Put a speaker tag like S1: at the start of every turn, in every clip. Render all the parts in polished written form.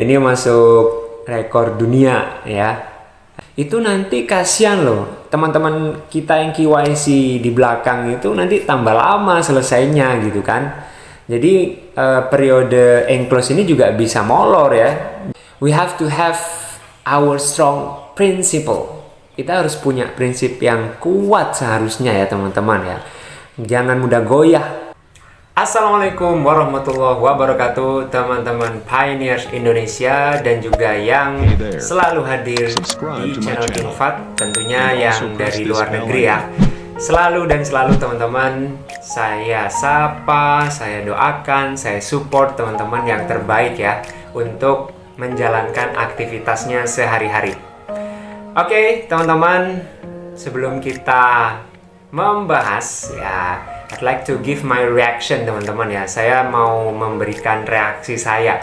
S1: Ini masuk rekor dunia ya. Itu nanti kasihan loh teman-teman kita yang KYC di belakang itu nanti tambah lama selesainya gitu kan. Jadi periode enclose ini juga bisa molor ya. We have to have our strong principle. Kita harus punya prinsip yang kuat seharusnya ya teman-teman ya. Jangan mudah goyah. Assalamualaikum warahmatullahi wabarakatuh teman-teman pioneers Indonesia dan juga yang selalu hadir di channel Infat, tentunya yang dari luar negeri ya. Selalu teman-teman saya sapa, saya doakan, saya support teman-teman yang terbaik ya untuk menjalankan aktivitasnya sehari-hari. Oke teman-teman, sebelum kita membahas ya, I'd like to give my reaction teman-teman ya. Saya mau memberikan reaksi saya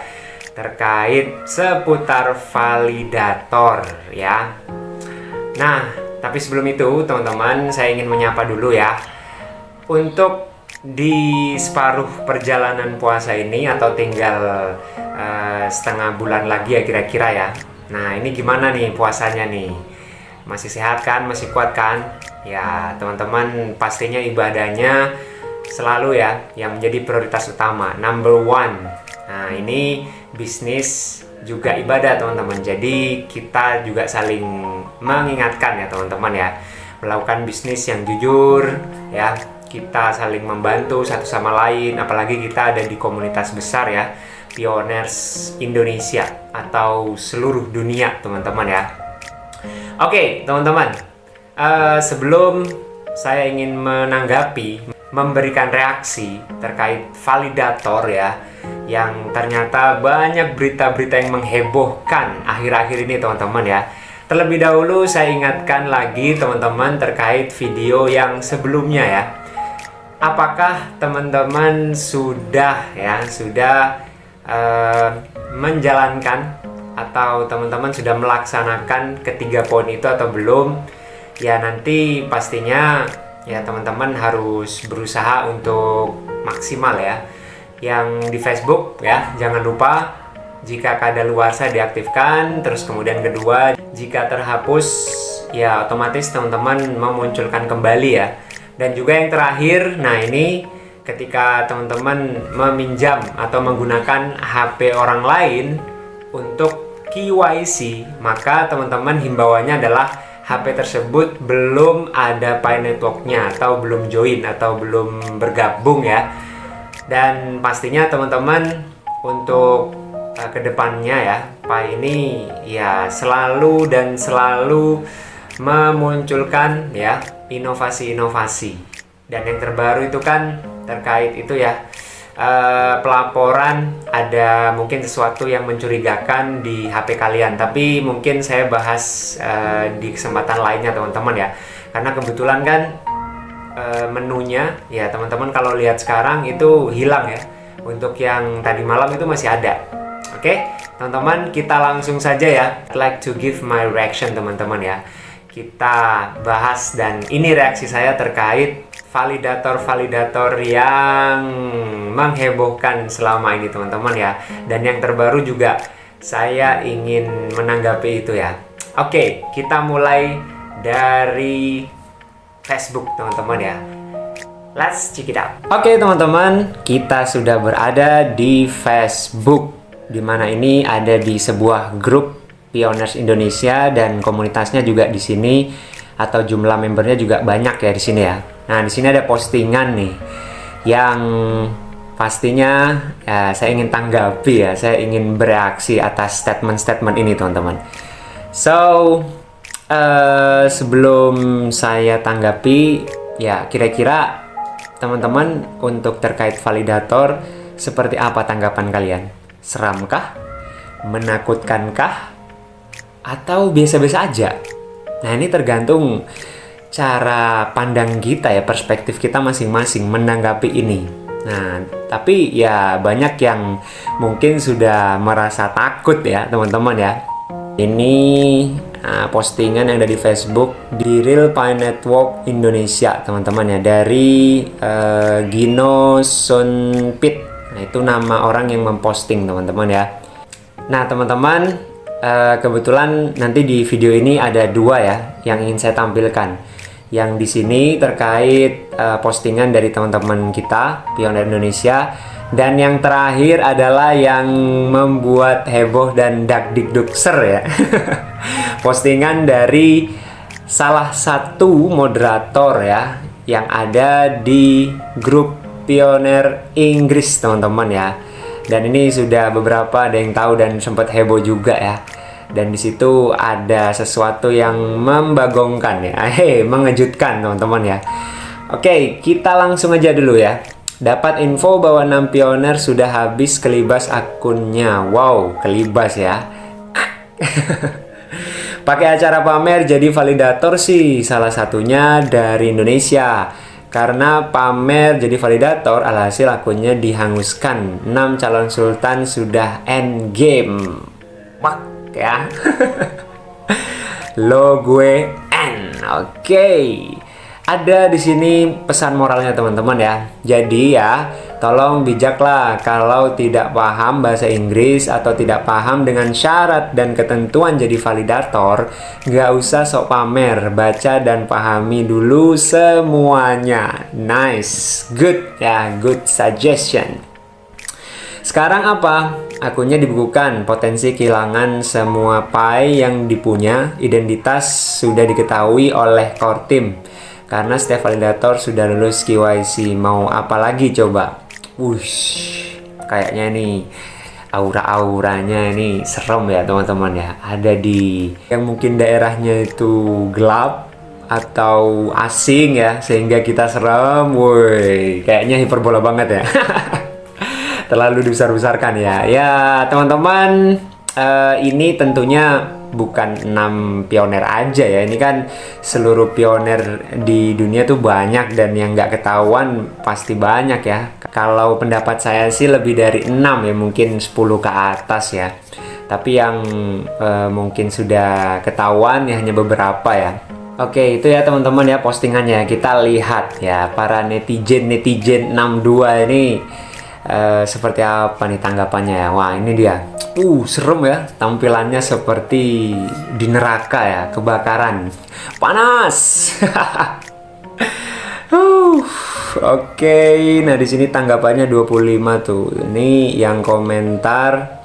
S1: terkait seputar validator ya. Nah, tapi sebelum itu teman-teman, saya ingin menyapa dulu ya. Untuk di separuh perjalanan puasa ini atau tinggal setengah bulan lagi ya kira-kira ya. Nah, ini gimana nih puasanya nih? Masih sehat kan? Masih kuat kan? Ya, teman-teman pastinya ibadahnya selalu ya yang menjadi prioritas utama, number one. Nah, ini bisnis juga ibadah teman-teman. Jadi kita juga saling mengingatkan ya teman-teman ya. Melakukan bisnis yang jujur ya. Kita saling membantu satu sama lain, apalagi kita ada di komunitas besar ya, pioneers Indonesia atau seluruh dunia teman-teman ya. Oke, teman-teman. Sebelum saya ingin menanggapi, memberikan reaksi terkait validator ya, yang ternyata banyak berita-berita yang menghebohkan akhir-akhir ini teman-teman ya. Terlebih dahulu saya ingatkan lagi teman-teman terkait video yang sebelumnya ya. Apakah teman-teman sudah menjalankan atau teman-teman sudah melaksanakan ketiga poin itu atau belum? Ya nanti pastinya ya teman-teman harus berusaha untuk maksimal ya. Yang di Facebook ya, jangan lupa jika kadaluarsa diaktifkan. Terus kemudian kedua, jika terhapus ya otomatis teman-teman memunculkan kembali ya. Dan juga yang terakhir, nah ini ketika teman-teman meminjam atau menggunakan HP orang lain untuk KYC, maka teman-teman himbauannya adalah HP tersebut belum ada Pi networknya atau belum join atau belum bergabung ya. Dan pastinya teman-teman untuk kedepannya ya, Pi ini ya selalu memunculkan ya inovasi-inovasi. Dan yang terbaru itu kan terkait itu ya, pelaporan ada mungkin sesuatu yang mencurigakan di HP kalian, tapi mungkin saya bahas di kesempatan lainnya teman-teman ya, karena kebetulan kan menunya ya teman-teman kalau lihat sekarang itu hilang ya, untuk yang tadi malam itu masih ada. Oke teman-teman, kita langsung saja ya. I'd like to give my reaction teman-teman ya. Kita bahas dan ini reaksi saya terkait validator yang menghebohkan selama ini teman-teman ya. Dan yang terbaru juga saya ingin menanggapi itu ya. Oke, kita mulai dari Facebook teman-teman ya. Let's check it out. Oke teman-teman, kita sudah berada di Facebook, dimana ini ada di sebuah grup pioneers Indonesia dan komunitasnya juga di sini, atau jumlah membernya juga banyak ya di sini ya. Nah, di sini ada postingan nih yang pastinya ya, saya ingin tanggapi ya, saya ingin bereaksi atas statement-statement ini teman-teman. So, sebelum saya tanggapi ya, kira-kira teman-teman untuk terkait validator seperti apa tanggapan kalian? Seramkah? Menakutkankah? Atau biasa-biasa aja? Nah, ini tergantung cara pandang kita ya, perspektif kita masing-masing menanggapi ini. Nah, tapi ya banyak yang mungkin sudah merasa takut ya teman-teman ya. Ini postingan yang ada di Facebook di Real Pi Network Indonesia teman-teman ya, dari Gino Sonpit. Nah, itu nama orang yang memposting teman-teman ya. Nah teman-teman, kebetulan nanti di video ini ada dua ya yang ingin saya tampilkan. Yang di sini terkait postingan dari teman-teman kita pioner Indonesia, dan yang terakhir adalah yang membuat heboh dan dakdikdukser ya. Postingan dari salah satu moderator ya yang ada di grup pioner Inggris teman-teman ya. Dan ini sudah beberapa ada yang tahu dan sempat heboh juga ya. Dan di situ ada sesuatu yang membagongkan ya, mengejutkan teman-teman ya. Oke, kita langsung aja dulu ya. Dapat info bahwa 6 pioner sudah habis kelibas akunnya. Wow, kelibas ya. Pakai acara pamer jadi validator sih, salah satunya dari Indonesia. Karena pamer jadi validator, alhasil akunnya dihanguskan. 6 calon sultan sudah end game. Mak ya. Lo gue end. Oke. Ada di sini pesan moralnya teman-teman ya. Jadi ya, tolong bijaklah kalau tidak paham bahasa Inggris atau tidak paham dengan syarat dan ketentuan jadi validator, nggak usah sok pamer, baca dan pahami dulu semuanya. Nice, good ya, good suggestion. Sekarang apa? Akunnya dibukukan, potensi kehilangan semua pi yang dipunya, identitas sudah diketahui oleh core team. Karena setiap validator sudah lulus KYC, mau apa lagi coba? Wush, kayaknya nih aura-auranya ini serem ya teman-teman ya. Ada di yang mungkin daerahnya itu gelap atau asing ya, sehingga kita serem. Woi, kayaknya hiperbola banget ya. Terlalu dibesar-besarkan ya. Ya teman-teman, ini tentunya bukan 6 pioner aja ya, ini kan seluruh pioner di dunia tuh banyak, dan yang nggak ketahuan pasti banyak ya. Kalau pendapat saya sih lebih dari 6 ya, mungkin 10 ke atas ya. Tapi yang mungkin sudah ketahuan ya hanya beberapa ya. Oke, itu ya teman-teman ya postingannya. Kita lihat ya para netizen 62 ini seperti apa nih tanggapannya ya. Wah ini dia, serem ya, tampilannya seperti di neraka ya, kebakaran, panas. Oke, nah di sini tanggapannya 25 tuh. Ini yang komentar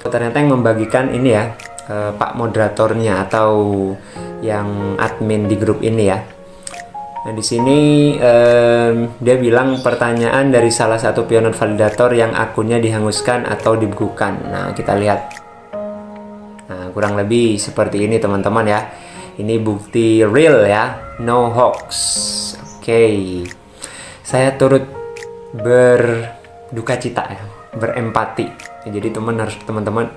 S1: ternyata yang membagikan ini ya, Pak moderatornya atau yang admin di grup ini ya. Nah di sini dia bilang pertanyaan dari salah satu pioner validator yang akunnya dihanguskan atau dibekukan. Nah kita lihat. Nah kurang lebih seperti ini teman-teman ya. Ini bukti real ya, no hoax. Oke, saya turut berduka cita ya, berempati. Ya, jadi teman-teman.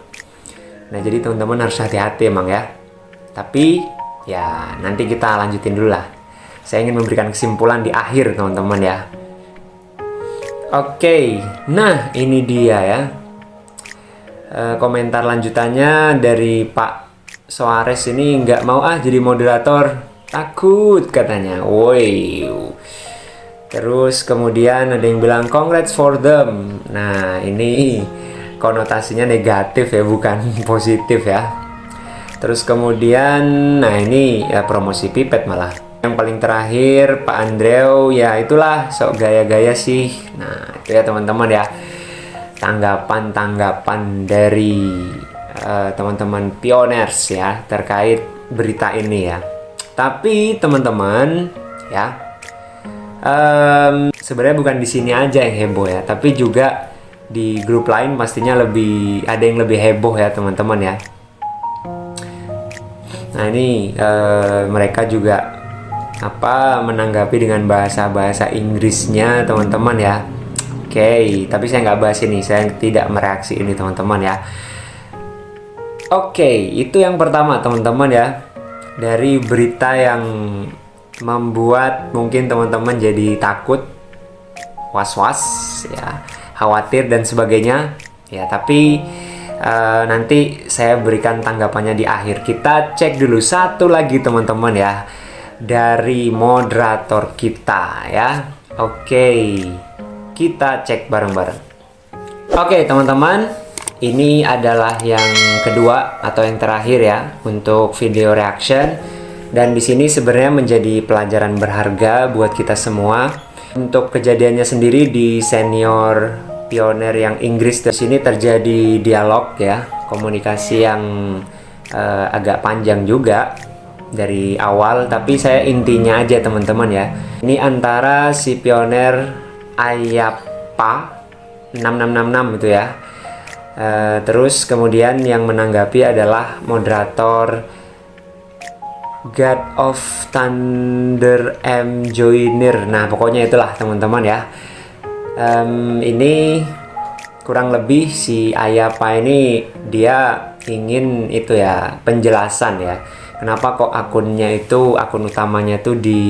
S1: Nah jadi teman-teman harus hati-hati emang ya. Tapi ya nanti kita lanjutin dulu lah. Saya ingin memberikan kesimpulan di akhir teman-teman ya. Oke, nah ini dia ya. Komentar lanjutannya dari Pak Soares ini, nggak mau jadi moderator, takut katanya. Woi. Terus kemudian ada yang bilang congrats for them. Nah ini konotasinya negatif ya, bukan positif ya. Terus kemudian, nah ini ya promosi pipet malah. Yang paling terakhir Pak Andreu, ya itulah sok gaya-gaya sih. Nah itu ya teman-teman ya, tanggapan dari teman-teman pioners ya terkait berita ini ya. Tapi teman-teman ya, sebenarnya bukan di sini aja yang heboh ya, tapi juga di grup lain pastinya ada yang lebih heboh ya teman-teman ya. Nah ini mereka juga menanggapi dengan bahasa Inggrisnya teman-teman ya. Oke, tapi saya nggak bahas ini, saya tidak mereaksi ini teman-teman ya. Oke, itu yang pertama teman-teman ya, dari berita yang membuat mungkin teman-teman jadi takut, was-was ya, khawatir dan sebagainya ya. Tapi nanti saya berikan tanggapannya di akhir. Kita cek dulu satu lagi teman-teman ya, dari moderator kita ya. Oke, kita cek bareng-bareng. Oke teman-teman, Ini adalah yang kedua atau yang terakhir ya untuk video reaction, dan di sini sebenarnya menjadi pelajaran berharga buat kita semua. Untuk kejadiannya sendiri di senior pioner yang Inggris, di sini terjadi dialog ya, komunikasi yang agak panjang juga dari awal, tapi saya intinya aja teman-teman ya. Ini antara si pioner Ayapa 6666 gitu ya. Terus kemudian yang menanggapi adalah moderator God of Thunder M Joiner. Nah pokoknya itulah teman-teman ya. Ini kurang lebih si Ayapa ini dia ingin itu ya, penjelasan ya, kenapa kok akunnya itu, akun utamanya itu di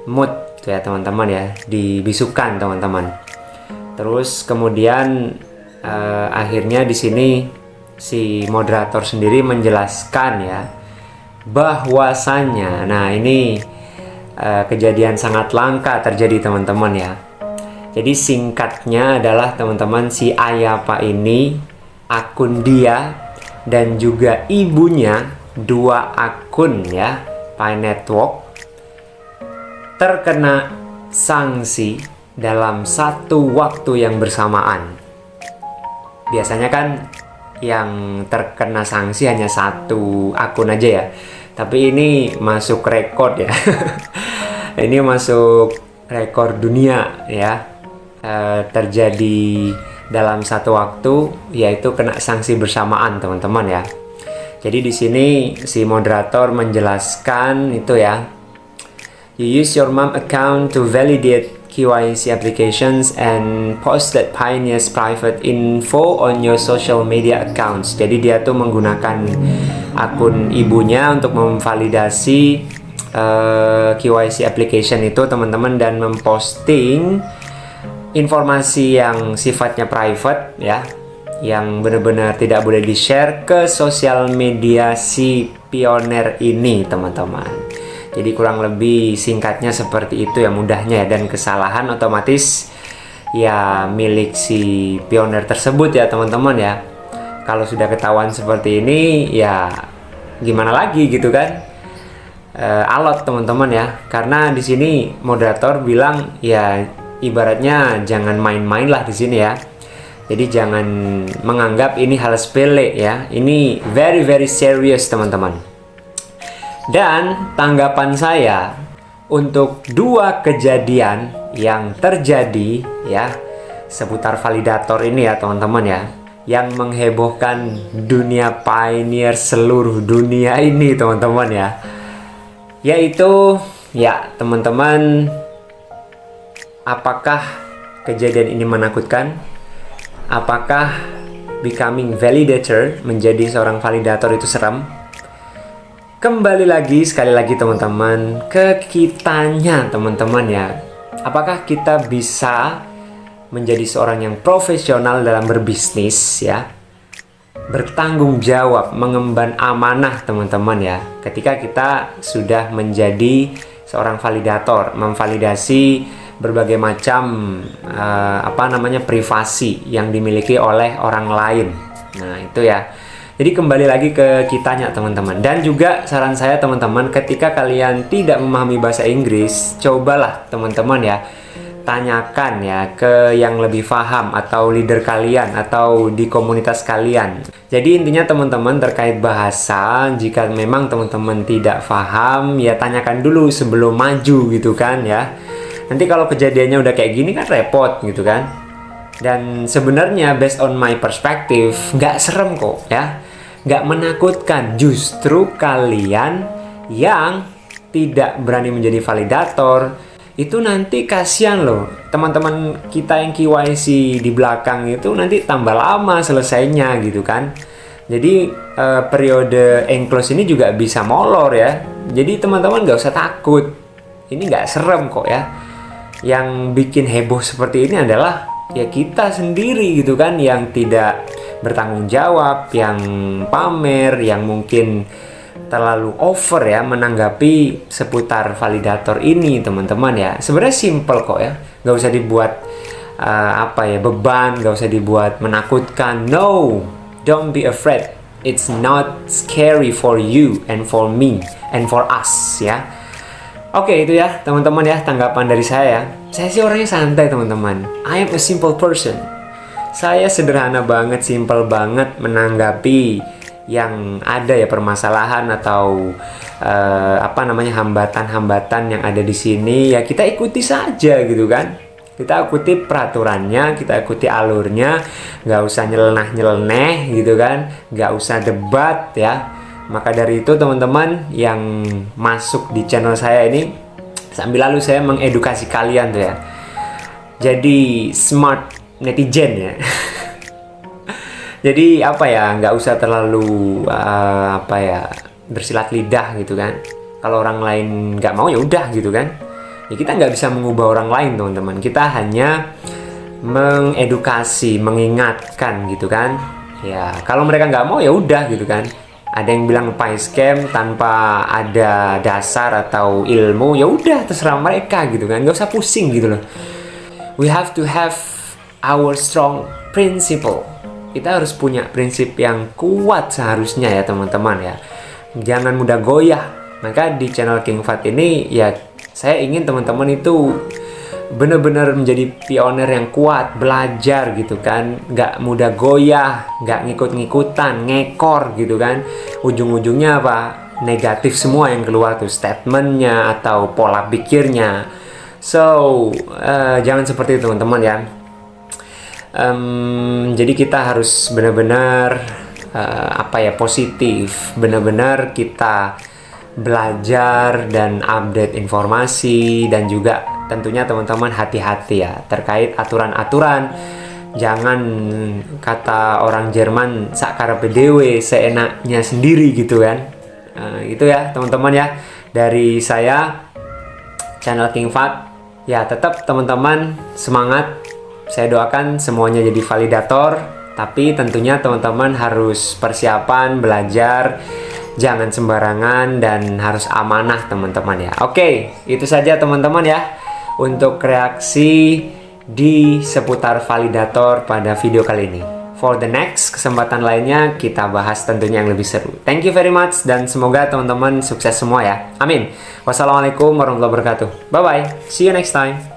S1: mute ya teman-teman ya, dibisukan teman-teman. Terus kemudian akhirnya di sini si moderator sendiri menjelaskan ya bahwasanya, nah ini kejadian sangat langka terjadi teman-teman ya. Jadi singkatnya adalah teman-teman, si Ayapa ini akun dia dan juga ibunya, dua akun ya, Pi Network, terkena sanksi dalam satu waktu yang bersamaan. Biasanya kan yang terkena sanksi hanya satu akun aja ya, tapi ini masuk rekor ya. Ini masuk rekor dunia ya, terjadi dalam satu waktu, yaitu kena sanksi bersamaan teman-teman ya. Jadi di sini si moderator menjelaskan itu ya, you use your mom account to validate KYC applications and post that pioneer's private info on your social media accounts. Jadi dia tuh menggunakan akun ibunya untuk memvalidasi KYC application itu teman-teman, dan memposting informasi yang sifatnya private ya, yang benar-benar tidak boleh di-share ke sosial media si pioner ini teman-teman. Jadi kurang lebih singkatnya seperti itu ya, mudahnya ya, dan kesalahan otomatis ya milik si pioner tersebut ya teman-teman ya. Kalau sudah ketahuan seperti ini ya gimana lagi gitu kan, alot teman-teman ya. Karena di sini moderator bilang ya ibaratnya jangan main-main lah di sini ya. Jadi jangan menganggap ini hal sepele ya. Ini very very serious teman-teman. Dan tanggapan saya untuk dua kejadian yang terjadi ya seputar validator ini ya teman-teman ya, yang menghebohkan dunia pioneer seluruh dunia ini teman-teman ya, yaitu ya teman-teman, apakah kejadian ini menakutkan? Apakah becoming validator, menjadi seorang validator itu serem? Kembali lagi, sekali lagi teman-teman, ke kitanya teman-teman ya. Apakah kita bisa menjadi seorang yang profesional dalam berbisnis ya, bertanggung jawab, mengemban amanah teman-teman ya, ketika kita sudah menjadi seorang validator, memvalidasi berbagai macam privasi yang dimiliki oleh orang lain. Nah itu ya. Jadi kembali lagi ke kitanya teman-teman. Dan juga saran saya teman-teman, ketika kalian tidak memahami bahasa Inggris, cobalah teman-teman ya, tanyakan ya ke yang lebih paham, atau leader kalian, atau di komunitas kalian. Jadi intinya teman-teman, terkait bahasa, jika memang teman-teman tidak paham, ya tanyakan dulu sebelum maju gitu kan ya. Nanti kalau kejadiannya udah kayak gini kan repot gitu kan. Dan sebenarnya based on my perspective, nggak serem kok ya, nggak menakutkan. Justru kalian yang tidak berani menjadi validator itu nanti kasihan loh, teman-teman kita yang KYC di belakang itu nanti tambah lama selesainya gitu kan. Jadi periode enclose ini juga bisa molor ya. Jadi teman-teman nggak usah takut, ini nggak serem kok ya. Yang bikin heboh seperti ini adalah ya kita sendiri gitu kan, yang tidak bertanggung jawab, yang pamer, yang mungkin terlalu over ya menanggapi seputar validator ini teman-teman ya. Sebenarnya simple kok ya, nggak usah dibuat beban, nggak usah dibuat menakutkan. No, don't be afraid. It's not scary for you and for me and for us ya. Oke, itu ya teman-teman ya tanggapan dari saya. Saya sih orangnya santai teman-teman. I am a simple person. Saya sederhana banget, simple banget menanggapi yang ada ya permasalahan atau hambatan-hambatan yang ada di sini ya, kita ikuti saja gitu kan. Kita ikuti peraturannya, kita ikuti alurnya, nggak usah nyeleneh gitu kan, nggak usah debat ya. Maka dari itu teman-teman yang masuk di channel saya ini, sambil lalu saya mengedukasi kalian tuh ya. Jadi smart netizen ya. Jadi nggak usah terlalu bersilat lidah gitu kan. Kalau orang lain nggak mau ya udah gitu kan. Ya kita nggak bisa mengubah orang lain teman-teman. Kita hanya mengedukasi, mengingatkan gitu kan. Ya kalau mereka nggak mau ya udah gitu kan. Ada yang bilang pay scam tanpa ada dasar atau ilmu, ya udah terserah mereka gitu kan. Nggak usah pusing gitu loh. We have to have our strong principle. Kita harus punya prinsip yang kuat seharusnya ya teman-teman ya. Jangan mudah goyah. Maka di channel King Fat ini ya saya ingin teman-teman itu benar-benar menjadi pioner yang kuat, belajar gitu kan, nggak mudah goyah, nggak ngikut-ngikutan, ngekor gitu kan. Ujung-ujungnya negatif semua yang keluar tuh, statementnya atau pola pikirnya. So jangan seperti itu teman-teman ya. Jadi kita harus benar-benar positif, benar-benar kita belajar dan update informasi, dan juga tentunya teman-teman hati-hati ya terkait aturan-aturan. Jangan kata orang Jerman sakkarepe dewe, seenaknya sendiri gitu kan. Itu ya teman-teman ya dari saya channel King Fat. Ya tetap teman-teman semangat. Saya doakan semuanya jadi validator, tapi tentunya teman-teman harus persiapan, belajar, jangan sembarangan, dan harus amanah teman-teman ya. Oke, itu saja teman-teman ya untuk reaksi di seputar validator pada video kali ini. For the next kesempatan lainnya kita bahas tentunya yang lebih seru. Thank you very much dan semoga teman-teman sukses semua ya. Amin. Wassalamualaikum warahmatullahi wabarakatuh. Bye bye. See you next time.